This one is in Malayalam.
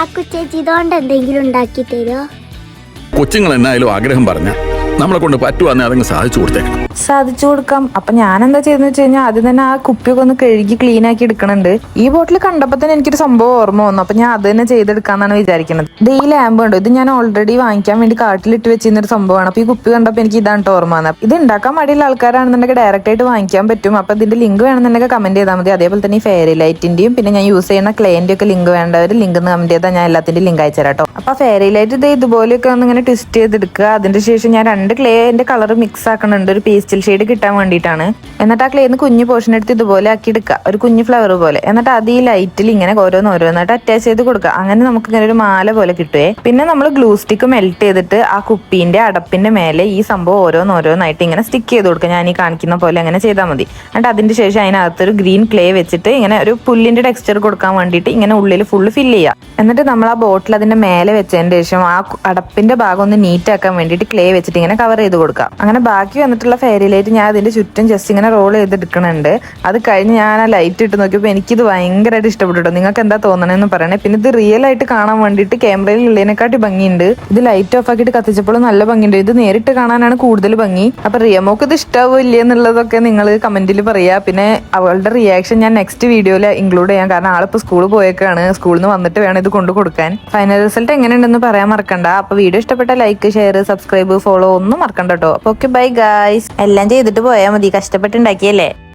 അക്കുച്ചേച്ചി ഇതുകൊണ്ട് എന്തെങ്കിലും ഉണ്ടാക്കി തരുമോ? കൊച്ചുങ്ങൾ എന്നായാലും ആഗ്രഹം പറഞ്ഞ നമ്മളെ കൊണ്ട് പറ്റുവാന്നെ അതങ്ങ് സാധിച്ചു കൊടുത്തേക്കണം. സാധിച്ചു കൊടുക്കാം. അപ്പൊ ഞാൻ എന്താ ചെയ്തെന്ന് വെച്ച് കഴിഞ്ഞാൽ ആദ്യം തന്നെ ആ കുപ്പിയൊക്കെ ഒന്ന് കഴുകി ക്ലീൻ ആക്കി എടുക്കണുണ്ട്. ഈ ബോട്ടിൽ കണ്ടപ്പോൾ തന്നെ എനിക്കൊരു സംഭവം ഓർമ്മ വന്നു. അപ്പൊ ഞാൻ അത് തന്നെ ചെയ്തെടുക്കാന്നാണ് വിചാരിക്കുന്നത്. ഈ ലാമ്പ് ഉണ്ട്, ഇത് ഞാൻ ഓൾറെഡി വാങ്ങിക്കാൻ വേണ്ടി കാർട്ടിലിട്ട് വെച്ചിരുന്ന ഒരു സംഭവമാണ്. അപ്പൊ ഈ കുപ്പി കണ്ടപ്പോൾ എനിക്ക് ഇതാണ് ഓർമ്മ വന്നത്. ഇത് ഉണ്ടാക്കാൻ മടിയുള്ള ആൾക്കാരാണെന്നുണ്ടെങ്കിൽ ഡയറക്റ്റ് ആയിട്ട് വാങ്ങിക്കാൻ പറ്റും. അപ്പൊ ഇതിന്റെ ലിങ്ക് വേണമെന്നുണ്ടെങ്കിൽ കമന്റ് ചെയ്താൽ മതി. അതേപോലെ തന്നെ ഈ ഫെയറി ലൈറ്റിന്റെയും പിന്നെ ഞാൻ യൂസ് ചെയ്യുന്ന ക്ലേന്റെ ഒക്കെ ലിങ്ക് വേണ്ടവർ ലിങ്ക് കമന്റ് ചെയ്താൽ ഞാൻ എല്ലാത്തിന്റെ ലിങ്ക് അയച്ചു തരാം കേട്ടോ. അപ്പൊ ഫെയറി ലൈറ്റ് ഇത് ഇതുപോലെയൊക്കെ ഒന്ന് ഇങ്ങനെ ട്വിസ്റ്റ് ചെയ്തെടുക്കുക. അതിന്റെ ശേഷം ഞാൻ 2 ക്ലേന്റെ കളർ മിക്സ് ആക്കുന്നുണ്ട്, ഒരു പേസ്റ്റൽ ഷെയ്ഡ് കിട്ടാൻ വേണ്ടിയിട്ടാണ്. എന്നിട്ട് ആ ക്ലേന്ന് കുഞ്ഞു പോർഷൻ എടുത്ത് ഇതുപോലെ ആക്കി എടുക്കുക, ഒരു കുഞ്ഞു ഫ്ലവർ പോലെ. എന്നിട്ട് അത് ഈ ലൈറ്റിൽ ഇങ്ങനെ ഓരോന്നായിട്ട് അറ്റാച്ച് ചെയ്ത് കൊടുക്കുക. അങ്ങനെ നമുക്ക് ഇങ്ങനെ ഒരു മാല പോലെ കിട്ടുവേ. പിന്നെ നമ്മൾ ഗ്ലൂ സ്റ്റിക്ക് മെൽറ്റ് ചെയ്തിട്ട് ആ കുപ്പീന്റെ അടപ്പിന്റെ മേലെ ഈ സംഭവം ഓരോന്നായിട്ട് ഇങ്ങനെ സ്റ്റിക്ക് ചെയ്ത് കൊടുക്കുക. ഞാൻ ഈ കാണിക്കുന്ന പോലെ അങ്ങനെ ചെയ്താൽ മതി. എന്നിട്ട് അതിന്റെ ശേഷം അതിനകത്തൊരു ഗ്രീൻ ക്ലേ വെച്ചിട്ട് ഇങ്ങനെ ഒരു പുല്ലിന്റെ ടെക്സ്ചർ കൊടുക്കാൻ വേണ്ടിയിട്ട് ഇങ്ങനെ ഉള്ളിൽ ഫുള്ള് ഫില്ല് ചെയ്യുക. എന്നിട്ട് നമ്മൾ ആ ബോട്ടിൽ അതിന്റെ മേലെ വെച്ചതിന് ശേഷം ആ അടപ്പിന്റെ ഭാഗം ഒന്ന് നീറ്റ് ആക്കാൻ വേണ്ടിയിട്ട് ക്ലേ വെച്ചിട്ട് ഇങ്ങനെ കവർ ചെയ്ത് കൊടുക്കുക. അങ്ങനെ ബാക്കി വന്നിട്ടുള്ള ഫെയറി ലൈറ്റ് ഞാൻ അതിന്റെ ചുറ്റും ജസ്റ്റ് ഇങ്ങനെ റോൾ ചെയ്തെടുക്കണുണ്ട്. അത് കഴിഞ്ഞ് ഞാൻ ആ ലൈറ്റ് ഇട്ട് നോക്കിയപ്പോൾ എനിക്കിത് ഭയങ്കരമായിട്ട് ഇഷ്ടപ്പെട്ടു. നിങ്ങൾക്ക് എന്താ തോന്നണെന്ന് പറയണേ. പിന്നെ ഇത് റിയൽ ആയിട്ട് കാണാൻ വേണ്ടിയിട്ട് ക്യാമറയിൽ ഉള്ളതിനെക്കാട്ടി ഭംഗിയുണ്ട്. ഇത് ലൈറ്റ് ഓഫ് ആക്കിയിട്ട് കത്തിച്ചപ്പോഴും നല്ല ഭംഗിയുണ്ട്. ഇത് നേരിട്ട് കാണാനാണ് കൂടുതൽ ഭംഗി. അപ്പൊ റിയമോക്ക് ഇത് ഇഷ്ടാവോ ഇല്ലേ എന്നുള്ളതൊക്കെ നിങ്ങൾ കമന്റിൽ പറയാ. പിന്നെ അവളുടെ റിയാക്ഷൻ ഞാൻ നെക്സ്റ്റ് വീഡിയോയിൽ ഇൻക്ലൂഡ് ചെയ്യാം. കാരണം ആളിപ്പോൾ സ്കൂളിൽ പോയേക്കാണ്. സ്കൂളിൽ നിന്ന് വന്നിട്ട് വേണം ഇത് കൊണ്ടു കൊടുക്കാൻ. ഫൈനൽ റിസൾട്ട് എങ്ങനെയുണ്ടെന്ന് പറയാൻ മറക്കണ്ട. അപ്പൊ വീഡിയോ ഇഷ്ടപ്പെട്ട ലൈക്ക്, ഷെയർ, സബ്സ്ക്രൈബ്, ഫോളോ ഒന്നും മറക്കണ്ട കേട്ടോ. അപ്പൊ ഓക്കെ, ബൈ ഗായ്സ്. എല്ലാം ചെയ്തിട്ട് പോയാൽ മതി, കഷ്ടപ്പെട്ടുണ്ടാക്കിയല്ലേ.